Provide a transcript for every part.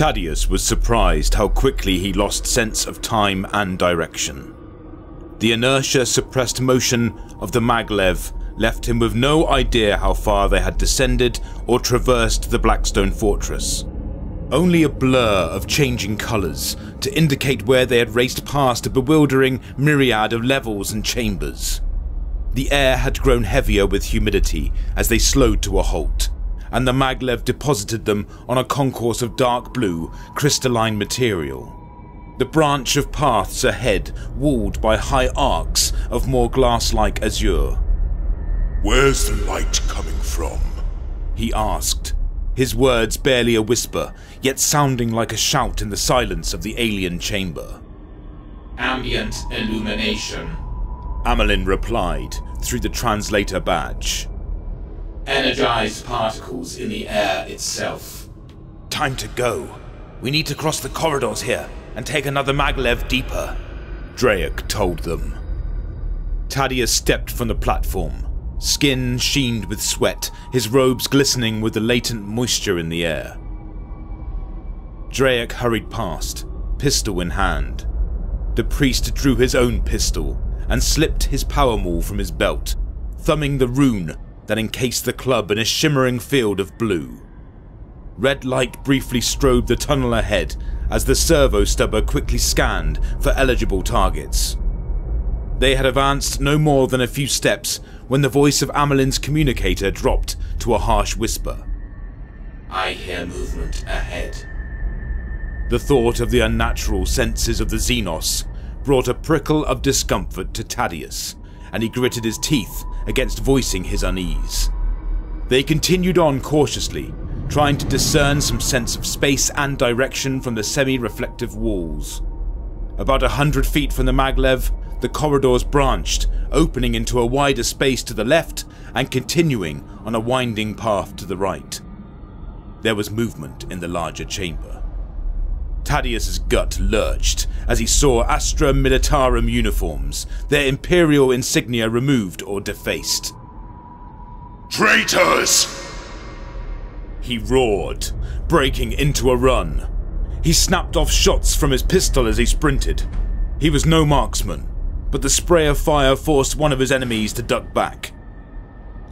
Thaddeus was surprised how quickly he lost sense of time and direction. The inertia-suppressed motion of the maglev left him with no idea how far they had descended or traversed the Blackstone Fortress. Only a blur of changing colours to indicate where they had raced past a bewildering myriad of levels and chambers. The air had grown heavier with humidity as they slowed to a halt, and the maglev deposited them on a concourse of dark blue, crystalline material. The branch of paths ahead walled by high arcs of more glass-like azure. "Where's the light coming from?" he asked, his words barely a whisper, yet sounding like a shout in the silence of the alien chamber. "Ambient illumination," Amelin replied through the translator badge. "Energized particles in the air itself." "Time to go. We need to cross the corridors here and take another maglev deeper," Draic told them. Thaddeus stepped from the platform, skin sheened with sweat, his robes glistening with the latent moisture in the air. Draic hurried past, pistol in hand. The priest drew his own pistol and slipped his power maul from his belt, thumbing the rune that encased the club in a shimmering field of blue. Red light briefly strobed the tunnel ahead as the servo stubber quickly scanned for eligible targets. They had advanced no more than a few steps when the voice of Amelin's communicator dropped to a harsh whisper. "I hear movement ahead." The thought of the unnatural senses of the Xenos brought a prickle of discomfort to Thaddeus, and he gritted his teeth against voicing his unease. They continued on cautiously, trying to discern some sense of space and direction from the semi-reflective walls. About 100 feet from the maglev, the corridors branched, opening into a wider space to the left and continuing on a winding path to the right. There was movement in the larger chamber. Thaddeus's gut lurched as he saw Astra Militarum uniforms, their imperial insignia removed or defaced. "Traitors!" He roared, breaking into a run. He snapped off shots from his pistol as he sprinted. He was no marksman, but the spray of fire forced one of his enemies to duck back.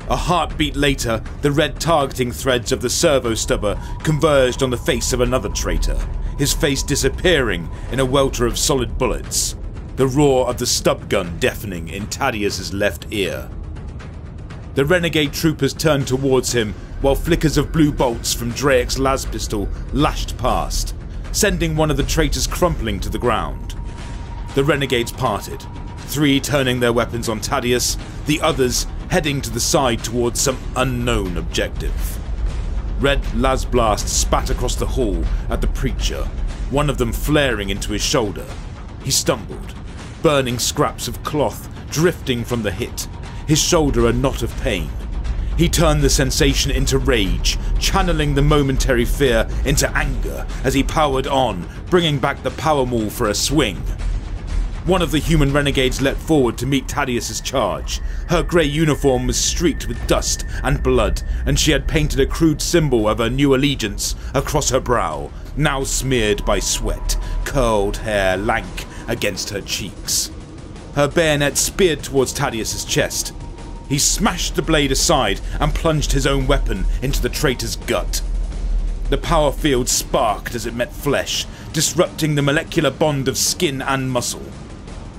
A heartbeat later, the red targeting threads of the servo stubber converged on the face of another traitor, his face disappearing in a welter of solid bullets, the roar of the stub gun deafening in Thaddeus's left ear. The renegade troopers turned towards him while flickers of blue bolts from Draic's las pistol lashed past, sending one of the traitors crumpling to the ground. The renegades parted, 3 turning their weapons on Thaddeus, the others heading to the side towards some unknown objective. Red las blasts spat across the hall at the preacher, one of them flaring into his shoulder. He stumbled, burning scraps of cloth drifting from the hit, his shoulder a knot of pain. He turned the sensation into rage, channeling the momentary fear into anger as he powered on, bringing back the power maul for a swing. One of the human renegades leapt forward to meet Thaddeus's charge. Her grey uniform was streaked with dust and blood, and she had painted a crude symbol of her new allegiance across her brow, now smeared by sweat, curled hair lank against her cheeks. Her bayonet speared towards Thaddeus's chest. He smashed the blade aside and plunged his own weapon into the traitor's gut. The power field sparked as it met flesh, disrupting the molecular bond of skin and muscle.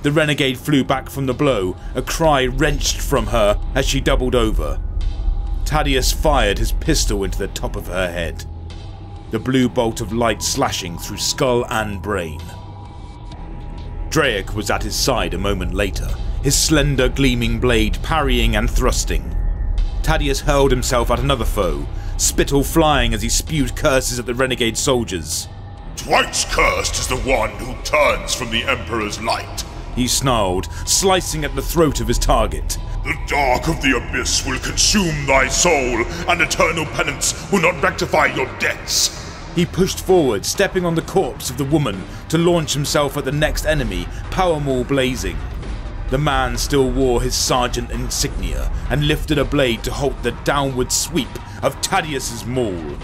The renegade flew back from the blow, a cry wrenched from her as she doubled over. Thaddeus fired his pistol into the top of her head, the blue bolt of light slashing through skull and brain. Draic was at his side a moment later, his slender gleaming blade parrying and thrusting. Thaddeus hurled himself at another foe, spittle flying as he spewed curses at the renegade soldiers. "Twice cursed is the one who turns from the Emperor's light," he snarled, slicing at the throat of his target. "The dark of the abyss will consume thy soul, and eternal penance will not rectify your debts." He pushed forward, stepping on the corpse of the woman to launch himself at the next enemy, power maul blazing. The man still wore his sergeant insignia and lifted a blade to halt the downward sweep of Thaddeus's maul.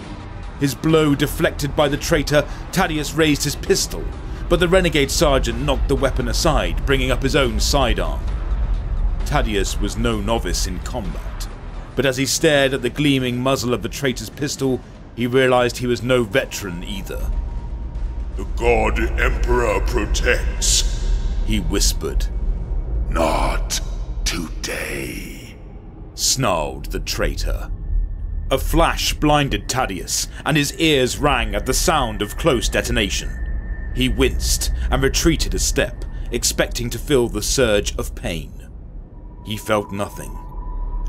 His blow deflected by the traitor, Thaddeus raised his pistol, but the renegade sergeant knocked the weapon aside, bringing up his own sidearm. Thaddeus was no novice in combat, but as he stared at the gleaming muzzle of the traitor's pistol, he realized he was no veteran either. "The God Emperor protects," he whispered. "Not today," snarled the traitor. A flash blinded Thaddeus, and his ears rang at the sound of close detonation. He winced and retreated a step, expecting to feel the surge of pain. He felt nothing,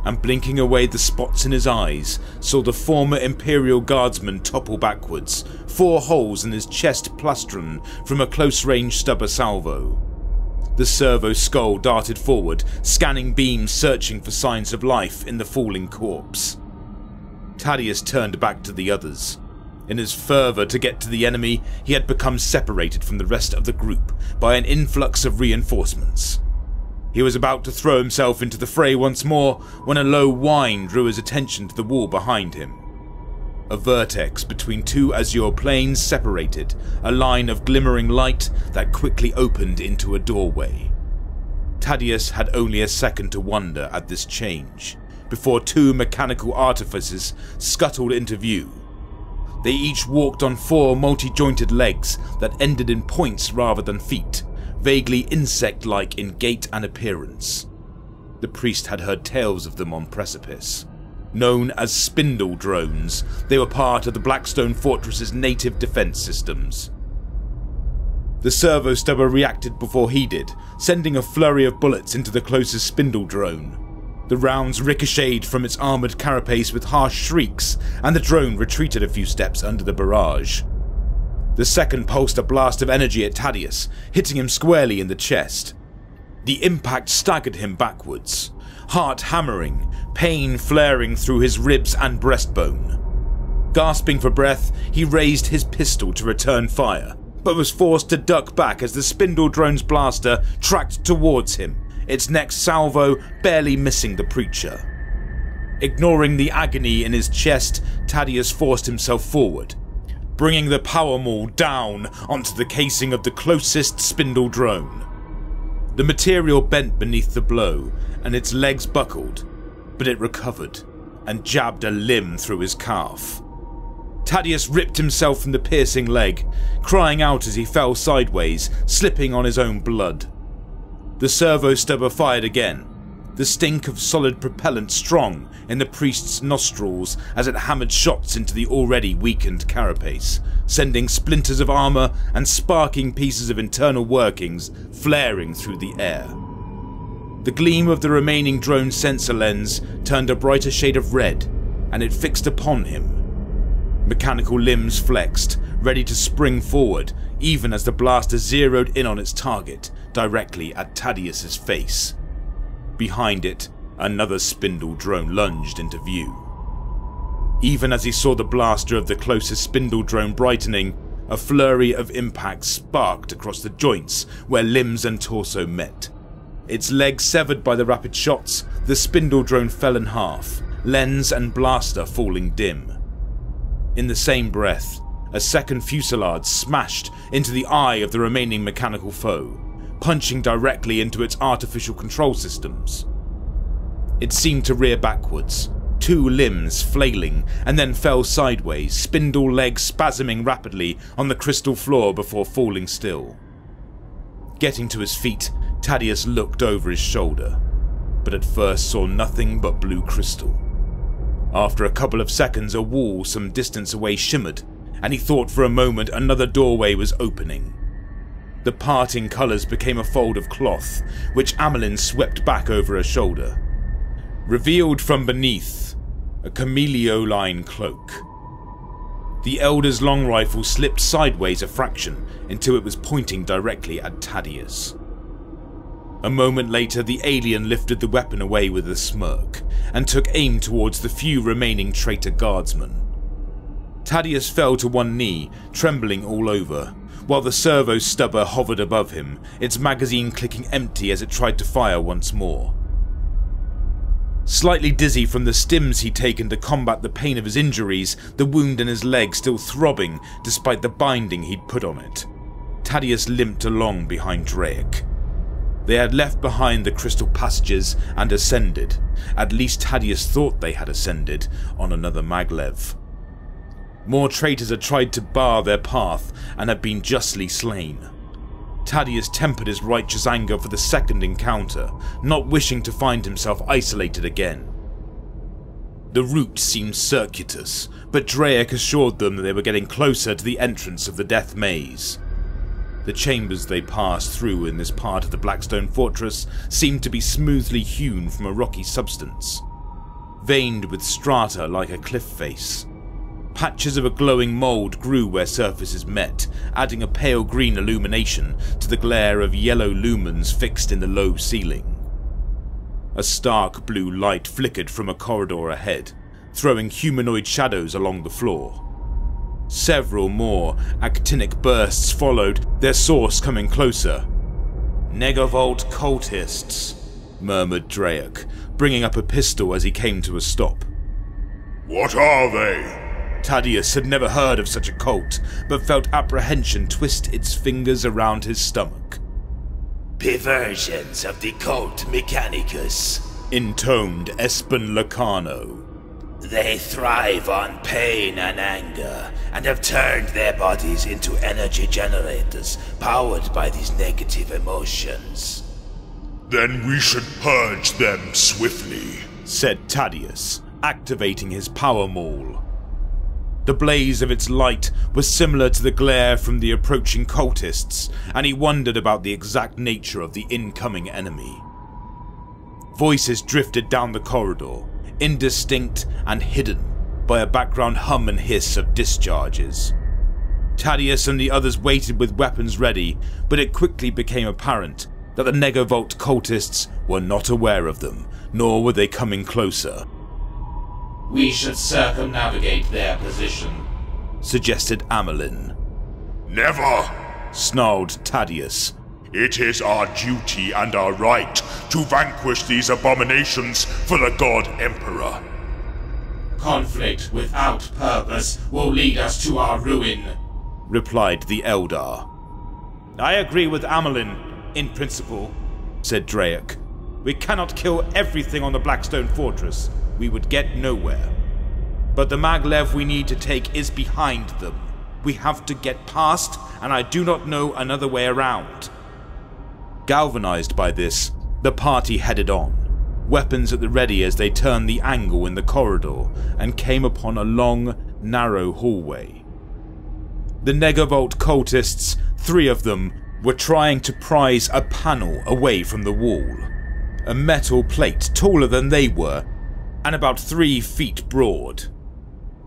and blinking away the spots in his eyes, saw the former Imperial Guardsman topple backwards, 4 holes in his chest plastron from a close-range stubber salvo. The servo skull darted forward, scanning beams searching for signs of life in the falling corpse. Thaddeus turned back to the others. In his fervour to get to the enemy, he had become separated from the rest of the group by an influx of reinforcements. He was about to throw himself into the fray once more when a low whine drew his attention to the wall behind him. A vertex between 2 azure planes separated, a line of glimmering light that quickly opened into a doorway. Thaddeus had only a second to wonder at this change, before 2 mechanical artificers scuttled into view. They each walked on 4 multi-jointed legs that ended in points rather than feet, vaguely insect-like in gait and appearance. The priest had heard tales of them on Precipice. Known as spindle drones, they were part of the Blackstone Fortress's native defense systems. The servo stubber reacted before he did, sending a flurry of bullets into the closest spindle drone. The rounds ricocheted from its armoured carapace with harsh shrieks, and the drone retreated a few steps under the barrage. The second pulsed a blast of energy at Thaddeus, hitting him squarely in the chest. The impact staggered him backwards, heart hammering, pain flaring through his ribs and breastbone. Gasping for breath, he raised his pistol to return fire, but was forced to duck back as the spindle drone's blaster tracked towards him, its next salvo barely missing the preacher. Ignoring the agony in his chest, Thaddeus forced himself forward, bringing the power maul down onto the casing of the closest spindle drone. The material bent beneath the blow, and its legs buckled, but it recovered and jabbed a limb through his calf. Thaddeus ripped himself from the piercing leg, crying out as he fell sideways, slipping on his own blood. The servo stubber fired again, the stink of solid propellant strong in the priest's nostrils as it hammered shots into the already weakened carapace, sending splinters of armour and sparking pieces of internal workings flaring through the air. The gleam of the remaining drone sensor lens turned a brighter shade of red, and it fixed upon him. Mechanical limbs flexed, ready to spring forward, even as the blaster zeroed in on its target, directly at Thaddeus's face. Behind it, another spindle drone lunged into view. Even as he saw the blaster of the closest spindle drone brightening, a flurry of impacts sparked across the joints where limbs and torso met. Its legs severed by the rapid shots, the spindle drone fell in half, lens and blaster falling dim. In the same breath, a second fusillade smashed into the eye of the remaining mechanical foe, punching directly into its artificial control systems. It seemed to rear backwards, 2 limbs flailing, and then fell sideways, spindle legs spasming rapidly on the crystal floor before falling still. Getting to his feet, Thaddeus looked over his shoulder, but at first saw nothing but blue crystal. After a couple of seconds, a wall some distance away shimmered, and he thought for a moment another doorway was opening. The parting colours became a fold of cloth, which Amelin swept back over her shoulder. Revealed from beneath, a camelioline cloak. The Elder's long rifle slipped sideways a fraction until it was pointing directly at Thaddeus. A moment later, the alien lifted the weapon away with a smirk, and took aim towards the few remaining traitor guardsmen. Thaddeus fell to one knee, trembling all over, while the servo stubber hovered above him, its magazine clicking empty as it tried to fire once more. Slightly dizzy from the stims he'd taken to combat the pain of his injuries, the wound in his leg still throbbing despite the binding he'd put on it, Thaddeus limped along behind Draic. They had left behind the crystal passages and ascended, at least Thaddeus thought they had ascended, on another maglev. More traitors had tried to bar their path and had been justly slain. Thaddeus tempered his righteous anger for the second encounter, not wishing to find himself isolated again. The route seemed circuitous, but Draic assured them that they were getting closer to the entrance of the Death Maze. The chambers they passed through in this part of the Blackstone Fortress seemed to be smoothly hewn from a rocky substance, veined with strata like a cliff face. Patches of a glowing mould grew where surfaces met, adding a pale green illumination to the glare of yellow lumens fixed in the low ceiling. A stark blue light flickered from a corridor ahead, throwing humanoid shadows along the floor. Several more actinic bursts followed, their source coming closer. "Negavolt cultists," murmured Draic, bringing up a pistol as he came to a stop. What are they? Thaddeus had never heard of such a cult, but felt apprehension twist its fingers around his stomach. "Perversions of the cult Mechanicus," intoned Espen Lacano. "They thrive on pain and anger, and have turned their bodies into energy generators powered by these negative emotions." Then we should purge them swiftly, said Thaddeus, activating his power maul. The blaze of its light was similar to the glare from the approaching cultists, and he wondered about the exact nature of the incoming enemy. Voices drifted down the corridor, indistinct and hidden by a background hum and hiss of discharges. Thaddeus and the others waited with weapons ready, but it quickly became apparent that the Negavolt cultists were not aware of them, nor were they coming closer. "We should circumnavigate their position," suggested Amelin. Never! Snarled Thaddeus. It is our duty and our right to vanquish these abominations for the God Emperor. "Conflict without purpose will lead us to our ruin," replied the Eldar. I agree with Amelin, in principle, said Draic. We cannot kill everything on the Blackstone Fortress. We would get nowhere. But the maglev we need to take is behind them. We have to get past, and I do not know another way around. Galvanized by this, the party headed on, weapons at the ready as they turned the angle in the corridor and came upon a long, narrow hallway. The Negavolt cultists, 3 of them, were trying to prise a panel away from the wall. A metal plate taller than they were, and about 3 feet broad.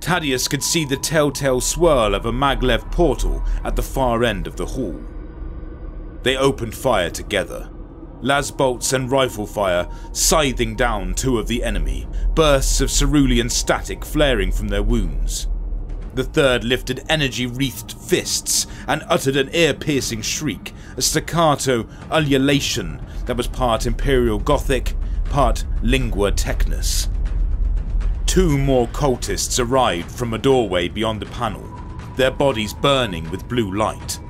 Thaddeus could see the telltale swirl of a maglev portal at the far end of the hall. They opened fire together, las bolts and rifle fire scything down 2 of the enemy, bursts of cerulean static flaring from their wounds. The third lifted energy-wreathed fists and uttered an ear-piercing shriek, a staccato ululation that was part Imperial Gothic, part Lingua Technus. 2 more cultists arrived from a doorway beyond the panel, their bodies burning with blue light.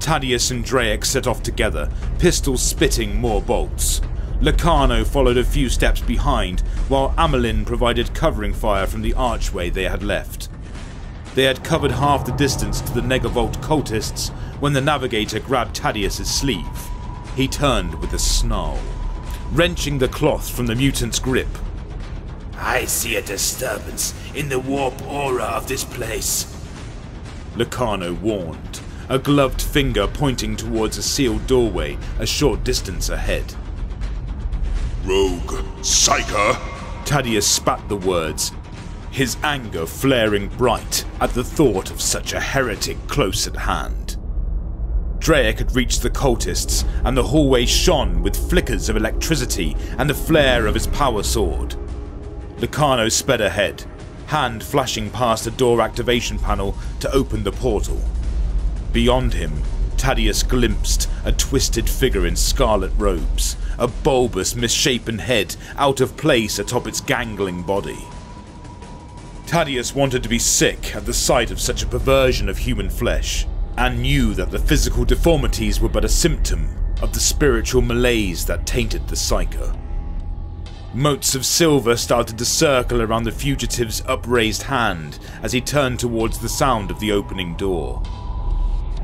Thaddeus and Draic set off together, pistols spitting more bolts. Lacano followed a few steps behind, while Amelin provided covering fire from the archway they had left. They had covered half the distance to the Negavolt cultists when the navigator grabbed Thaddeus' sleeve. He turned with a snarl, wrenching the cloth from the mutant's grip. "I see a disturbance in the warp aura of this place," Lacano warned, a gloved finger pointing towards a sealed doorway a short distance ahead. Rogue Psyker! Thaddeus spat the words, his anger flaring bright at the thought of such a heretic close at hand. Draic had reached the cultists, and the hallway shone with flickers of electricity and the flare of his power sword. Lacano sped ahead, hand flashing past a door activation panel to open the portal. Beyond him, Thaddeus glimpsed a twisted figure in scarlet robes, a bulbous, misshapen head out of place atop its gangling body. Thaddeus wanted to be sick at the sight of such a perversion of human flesh, and knew that the physical deformities were but a symptom of the spiritual malaise that tainted the psyche. Motes of silver started to circle around the fugitive's upraised hand as he turned towards the sound of the opening door.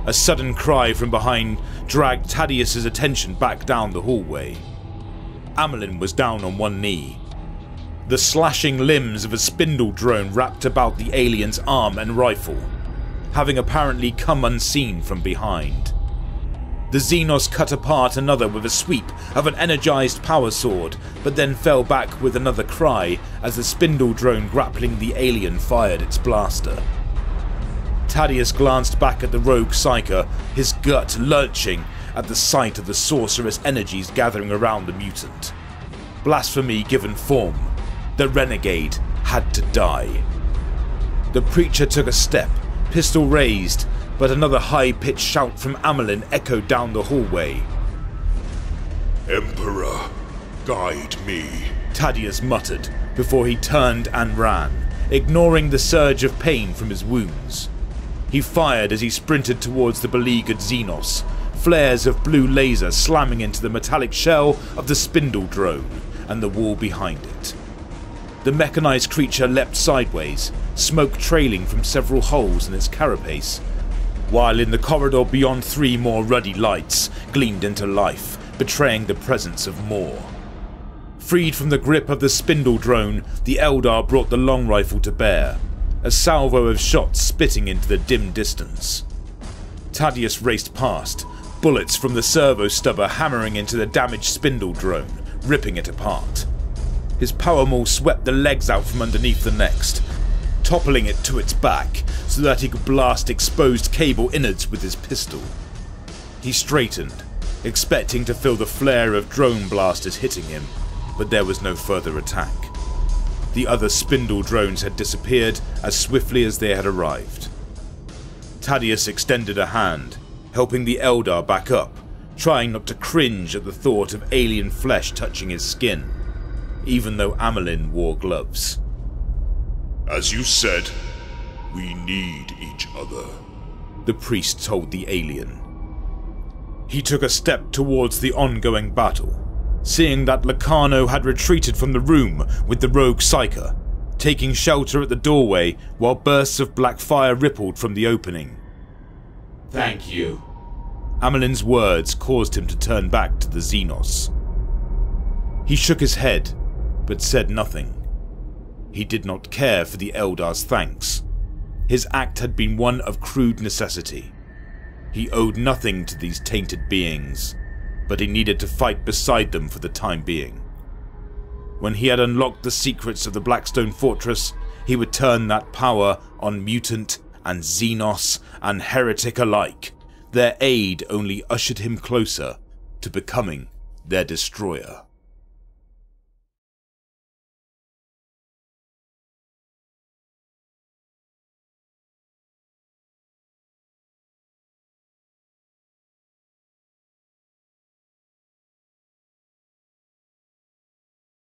A sudden cry from behind dragged Thaddeus's attention back down the hallway. Amelin was down on one knee. The slashing limbs of a spindle drone wrapped about the alien's arm and rifle, having apparently come unseen from behind. The Xenos cut apart another with a sweep of an energized power sword, but then fell back with another cry as the spindle drone grappling the alien fired its blaster. Thaddeus glanced back at the rogue psyker, his gut lurching at the sight of the sorcerous energies gathering around the mutant. Blasphemy given form. The renegade had to die. The preacher took a step, pistol raised, but another high-pitched shout from Amelin echoed down the hallway. Emperor, guide me, Thaddeus muttered before he turned and ran, ignoring the surge of pain from his wounds. He fired as he sprinted towards the beleaguered Xenos, flares of blue laser slamming into the metallic shell of the spindle drone and the wall behind it. The mechanized creature leapt sideways, smoke trailing from several holes in its carapace, while in the corridor beyond 3 more ruddy lights gleamed into life, betraying the presence of more. Freed from the grip of the spindle drone, the Eldar brought the long rifle to bear, a salvo of shots spitting into the dim distance. Thaddeus raced past, bullets from the servo stubber hammering into the damaged spindle drone, ripping it apart. His power maul swept the legs out from underneath the next, toppling it to its back so that he could blast exposed cable innards with his pistol. He straightened, expecting to feel the flare of drone blasters hitting him, but there was no further attack. The other spindle drones had disappeared as swiftly as they had arrived. Thaddeus extended a hand, helping the Eldar back up, trying not to cringe at the thought of alien flesh touching his skin, even though Amelin wore gloves. As you said, we need each other, the priest told the alien. He took a step towards the ongoing battle, seeing that Locarno had retreated from the room with the rogue psyker, taking shelter at the doorway while bursts of black fire rippled from the opening. Thank you. Amelin's words caused him to turn back to the Xenos. He shook his head, but said nothing. He did not care for the Eldar's thanks. His act had been one of crude necessity. He owed nothing to these tainted beings, but he needed to fight beside them for the time being. When he had unlocked the secrets of the Blackstone Fortress, he would turn that power on mutant and Xenos and heretic alike. Their aid only ushered him closer to becoming their destroyer.